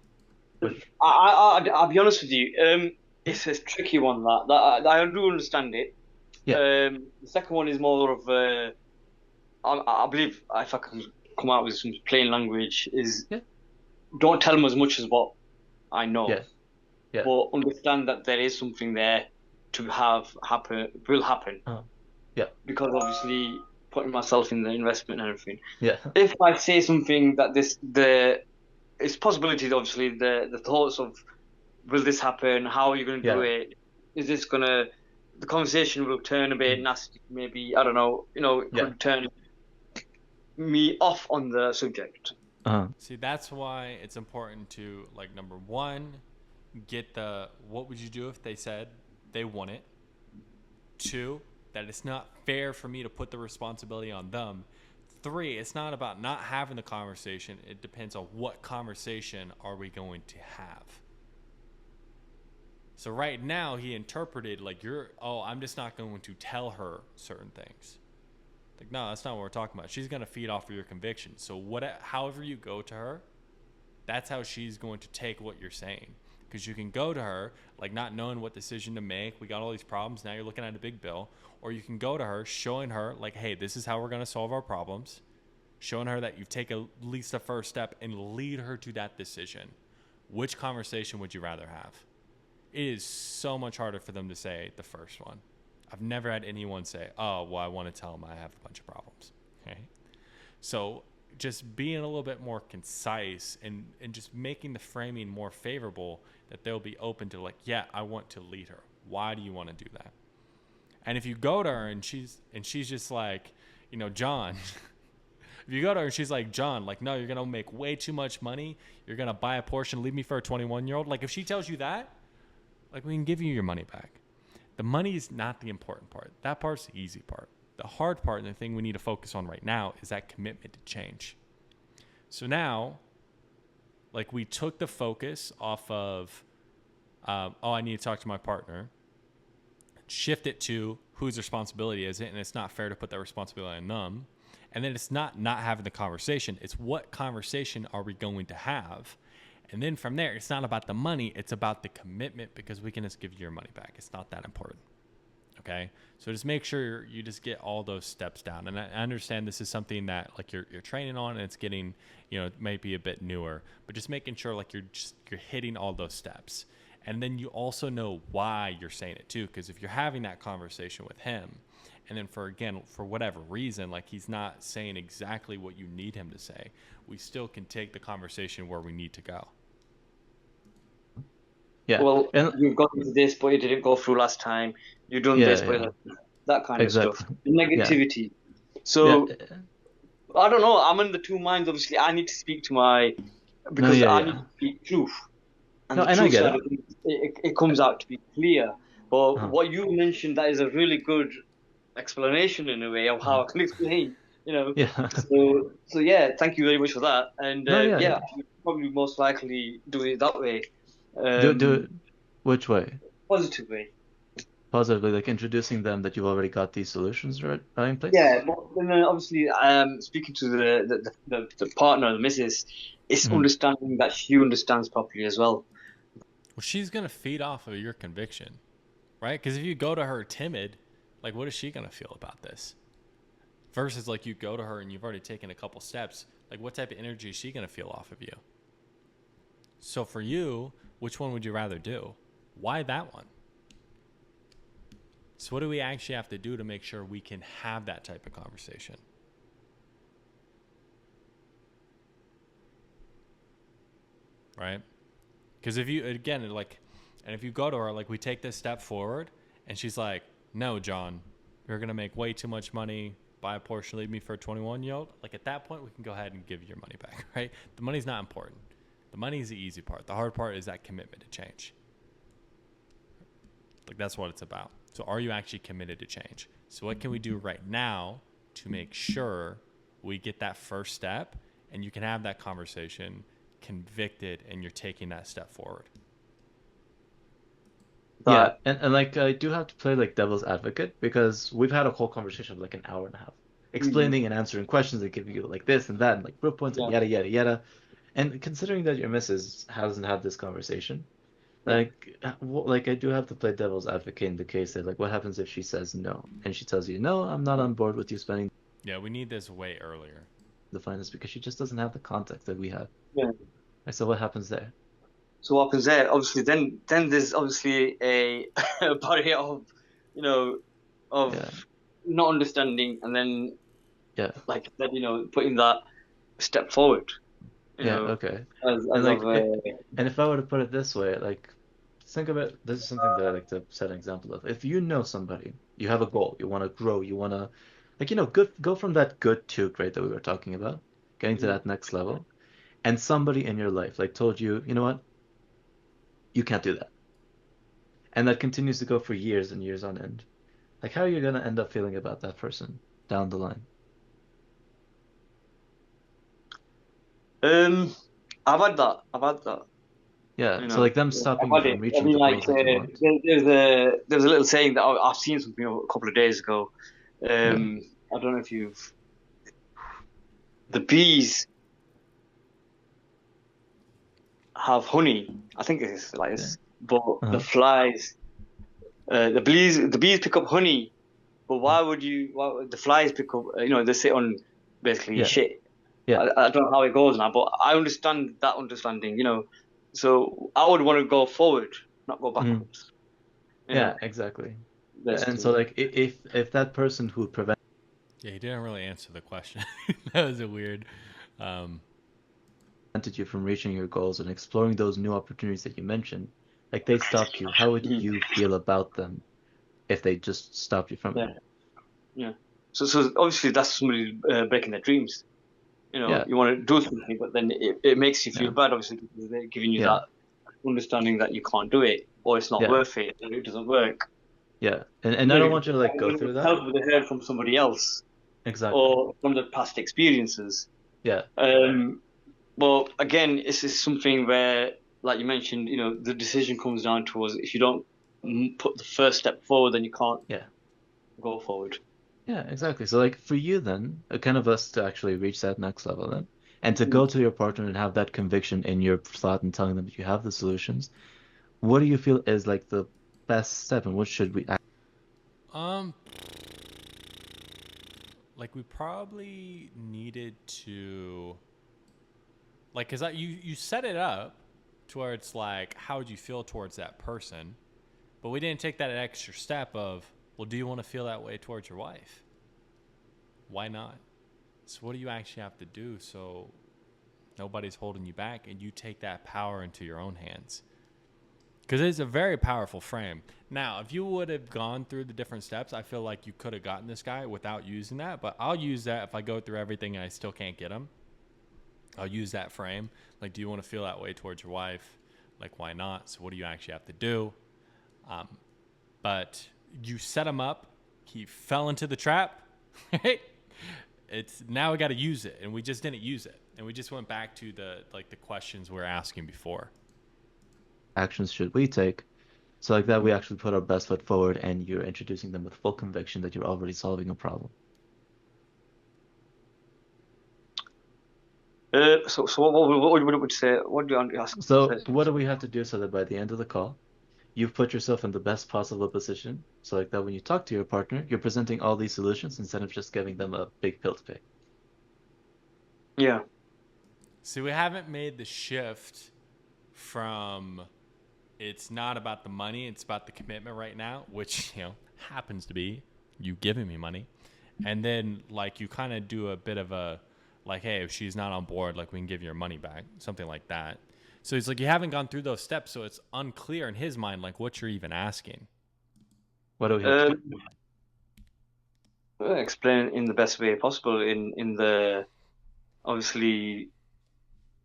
I'll be honest with you. It's a tricky one. That I do understand it. Yeah. The second one is more of I believe if I can come out with some plain language is Yeah. don't tell them as much as what I know, Yes. Yeah. but understand that there is something there to will happen. Yeah. Because obviously putting myself in the investment and everything. Yeah. If I say something that it's possibilities, obviously the thoughts of will this happen? How are you going to do Yeah. it? Is this gonna? The conversation will turn a bit nasty. Maybe I don't know. It Yeah. could turn me off on the subject. See, that's why it's important to, like, number one, get what would you do if they said they want it? 2, that it's not fair for me to put the responsibility on them. 3, it's not about not having the conversation. It depends on what conversation are we going to have. So right now he interpreted like I'm just not going to tell her certain things. Like, no, that's not what we're talking about. She's going to feed off of your conviction. So however you go to her, that's how she's going to take what you're saying. Because you can go to her, like, not knowing what decision to make. We got all these problems. Now you're looking at a big bill. Or you can go to her, showing her, like, hey, this is how we're going to solve our problems. Showing her that you've taken at least a first step and lead her to that decision. Which conversation would you rather have? It is so much harder for them to say the first one. I've never had anyone say, oh, well, I want to tell them I have a bunch of problems. Okay. So just being a little bit more concise and just making the framing more favorable, that they'll be open to, like, yeah, I want to lead her. Why do you want to do that? And if you go to her and she's just like, John, if you go to her and she's like, John, like, no, you're going to make way too much money. You're going to buy a Porsche and leave me for a 21-year-old. Like, if she tells you that, like, we can give you your money back. The money is not the important part. That part's the easy part. The hard part and the thing we need to focus on right now is that commitment to change. So now, like, we took the focus off of, I need to talk to my partner, shift it to whose responsibility is it, and it's not fair to put that responsibility on them. And then it's not having the conversation. It's what conversation are we going to have? And then from there, it's not about the money. It's about the commitment, because we can just give you your money back. It's not that important. Okay? So just make sure you just get all those steps down. And I understand this is something that like you're training on, and it's getting, it might be a bit newer, but just making sure like you're hitting all those steps. And then you also know why you're saying it too, because if you're having that conversation with him, and then for whatever reason, like he's not saying exactly what you need him to say, we still can take the conversation where we need to go. Yeah. Well, And you've got into this, but it didn't go through last time. You've done this, but that kind of stuff. Exactly. The negativity. So yeah. I don't know. I'm in the two minds. Obviously, I need to speak to because I need to speak truth. And No, the and I truth get side it. of things, it comes out to be clear. But what you mentioned, that is a really good explanation in a way of how I can explain. Yeah. So yeah, thank you very much for that. And No, yeah. I would probably most likely do it that way. Do it which way? Positive way. Positively, like introducing them that you've already got these solutions right in place? Yeah, but then obviously, speaking to the partner, the missus, it's understanding that she understands properly as well. Well, she's going to feed off of your conviction, right? Because if you go to her timid, like, what is she going to feel about this? Versus, like, you go to her and you've already taken a couple steps. Like, what type of energy is she going to feel off of you? So for you, which one would you rather do? Why that one? So what do we actually have to do to make sure we can have that type of conversation? Right? Because if you go to her, like, we take this step forward and she's like, no, John, you're going to make way too much money, buy a Porsche, leave me for a 21-year-old. Like, at that point, we can go ahead and give you your money back, right? The money's not important. The money is the easy part. The hard part is that commitment to change. Like, that's what it's about. So are you actually committed to change? So what can we do right now to make sure we get that first step and you can have that conversation convicted and you're taking that step forward? Yeah, and like I do have to play like devil's advocate, because we've had a whole conversation of like an hour and a half explaining and answering questions and giving you like this and that and like proof points and yada yada yada. And considering that your missus hasn't had this conversation, like I do have to play devil's advocate in the case that like what happens if she says no and she tells you no, I'm not on board with you spending Yeah, we need this way earlier. the finance, because she just doesn't have the context that we have. Yeah. So what happens there? So what happens there? Obviously, then there's obviously a barrier of, not understanding, and then like that, putting that step forward. Okay. As and if I were to put it this way, like think about this is something that I like to set an example of. If you know somebody, you have a goal, you want to grow, you want to go from that good to great that we were talking about, getting to that next level, and somebody in your life like told you, you know what, you can't do that, and that continues to go for years and years on end. Like, how are you gonna end up feeling about that person down the line? I've had that. Yeah, so like them stopping you from reaching the goals that you want. There's a little saying that I've seen something a couple of days ago. I don't know if the bees have honey. I think it's like this, but the flies, the bees pick up honey, but why would the flies pick up? They sit on basically shit. Yeah. I don't know how it goes now, but I understand that understanding. So I would want to go forward, not go backwards. Yeah, exactly. And so like if that person who prevents he didn't really answer the question. That was a weird prevented you from reaching your goals and exploring those new opportunities that you mentioned, Like they stopped you, how would Mhm. you feel about them if they just stopped you from it? Yeah, yeah. So obviously that's somebody breaking their dreams. You know, Yeah, you want to do something, but then it makes you feel yeah, bad, obviously, because they're giving you yeah, that understanding that you can't do it, or it's not yeah, worth it, or it doesn't work. yeah. And I don't Maybe want you to like go through that. help they heard from somebody else Exactly. or from the past experiences. Yeah, Um, well, again, this is something where, like you mentioned, you know, the decision comes down to us. If you don't put the first step forward, then you can't yeah, go forward. yeah, exactly. So like for you then, kind of us to actually reach that next level then, and to go Mm. to your partner and have that conviction in your thought and telling them that you have the solutions, what do you feel is like the best step and what should we act? Um, like we probably needed to, like, cause you set it up to where it's like, how would you feel towards that person? But we didn't take that extra step of, well, do you want to feel that way towards your wife? Why not? So what do you actually have to do so nobody's holding you back and you take that power into your own hands? Because it's a very powerful frame. Now, if you would have gone through the different steps, I feel like you could have gotten this guy without using that. But I'll use that if I go through everything and I still can't get him. I'll use that frame. Like, do you want to feel that way towards your wife? Like, why not? So what do you actually have to do? Um, but you set him up. He fell into the trap. It's now we got to use it, and we just didn't use it, and we just went back to the questions we were asking before. Actions should we take? So like that we actually put our best foot forward and you're introducing them with full conviction that you're already solving a problem. So what would you say? What do you ask? So what do we have to do so that by the end of the call, you've put yourself in the best possible position? So like that when you talk to your partner, you're presenting all these solutions instead of just giving them a big pill to take. Yeah. See, we haven't made the shift from it's not about the money, it's about the commitment right now, which, happens to be you giving me money. And then, like, you kind of do a bit of a, like, hey, if she's not on board, like, we can give you your money back, something like that. So it's like you haven't gone through those steps, so it's unclear in his mind, like, what you're even asking. What do we have to Um, do? Explain in the best way possible. In the obviously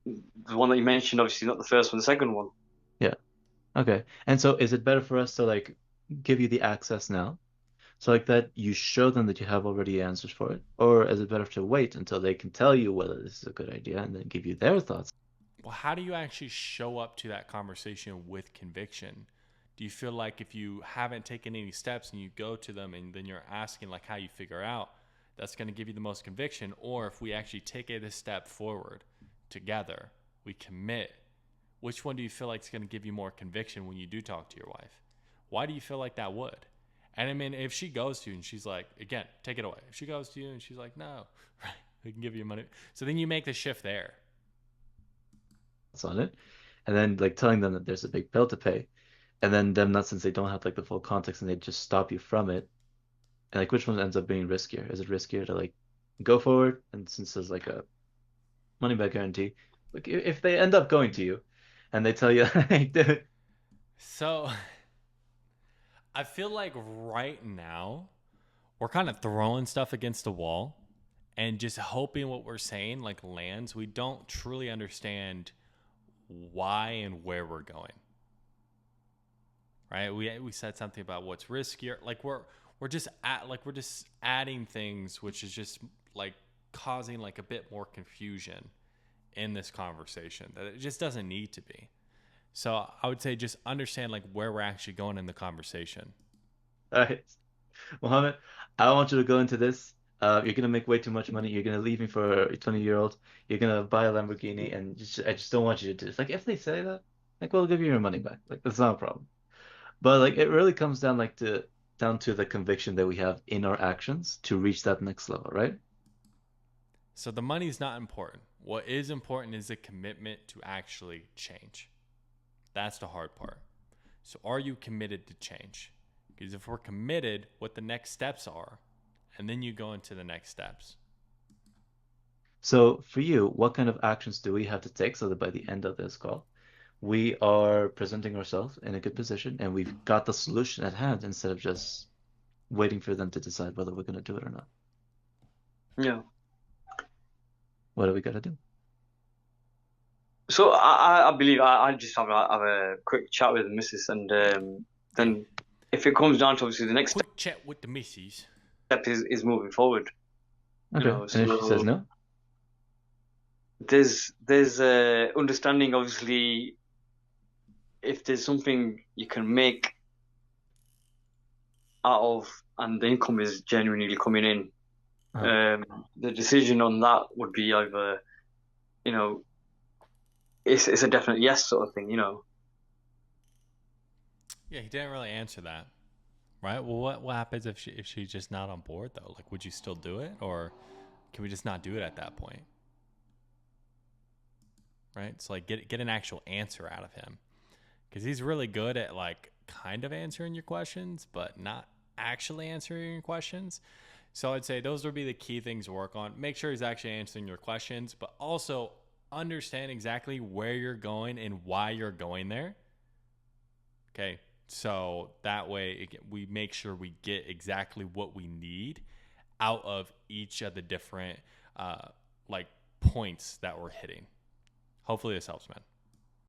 the one that you mentioned, obviously not the first one, the second one. Yeah. Okay. And so is it better for us to like give you the access now? So like that you show them that you have already answers for it? Or is it better to wait until they can tell you whether this is a good idea and then give you their thoughts? Well, how do you actually show up to that conversation with conviction? Do you feel like if you haven't taken any steps and you go to them and then you're asking like how you figure out, that's going to give you the most conviction? Or if we actually take it a step forward together, we commit, which one do you feel like is going to give you more conviction when you do talk to your wife? Why do you feel like that would? And I mean, if she goes to you and she's like, again, take it away. If she goes to you and she's like, no, right, we can give you money. So then you make the shift there. On it? And then like telling them that there's a big bill to pay. And then them not since they don't have like the full context and they just stop you from it. And like which one ends up being riskier? Is it riskier to like go forward and since there's like a money back guarantee, like if they end up going to you and they tell you, hey, dude, So I feel like right now we're kind of throwing stuff against the wall and just hoping what we're saying like lands. We don't truly understand why and where we're going. Right? We said something about what's riskier. Like we're just adding things which is just like causing like a bit more confusion in this conversation that it just doesn't need to be. So I would say just understand like where we're actually going in the conversation. all right, Mohammed, I don't want you to go into this. You're gonna make way too much money. You're gonna leave me for a 20-year-old. You're gonna buy a Lamborghini, and I just don't want you to do this. Like, if they say that, like, we'll give you your money back. Like, that's not a problem. But like, it really comes down down to the conviction that we have in our actions to reach that next level, right? So the money's not important. What is important is the commitment to actually change. That's the hard part. So are you committed to change? Because if we're committed, what the next steps are, and then you go into the next steps. So for you, what kind of actions do we have to take so that by the end of this call, we are presenting ourselves in a good position and we've got the solution at hand instead of just waiting for them to decide whether we're going to do it or not. Yeah. What do we got to do? So I believe I just have a quick chat with the missus, and then if it comes down to obviously the next Quick chat with the missus. step is moving forward. Okay. You know, And if she says no? there's understanding obviously if there's something you can make out of and the income is genuinely coming in, the decision on that would be either, you know, it's a definite yes sort of thing, you know. Yeah, he didn't really answer that, right? Well, what happens if she's just not on board though? Like, would you still do it, or can we just not do it at that point? Right? So like, get an actual answer out of him, because he's really good at like kind of answering your questions, but not actually answering your questions. So I'd say those would be the key things to work on. Make sure he's actually answering your questions, but also understand exactly where you're going and why you're going there. Okay, so that way we make sure we get exactly what we need out of each of the different like points that we're hitting. Hopefully this helps, man.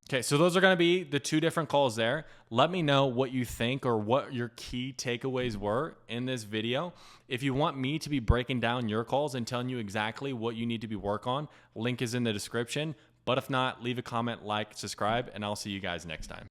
Okay, so those are going to be the 2 different calls there. Let me know what you think or what your key takeaways were in this video. If you want me to be breaking down your calls and telling you exactly what you need to be work on, link is in the description. But if not, leave a comment, like, subscribe, and I'll see you guys next time.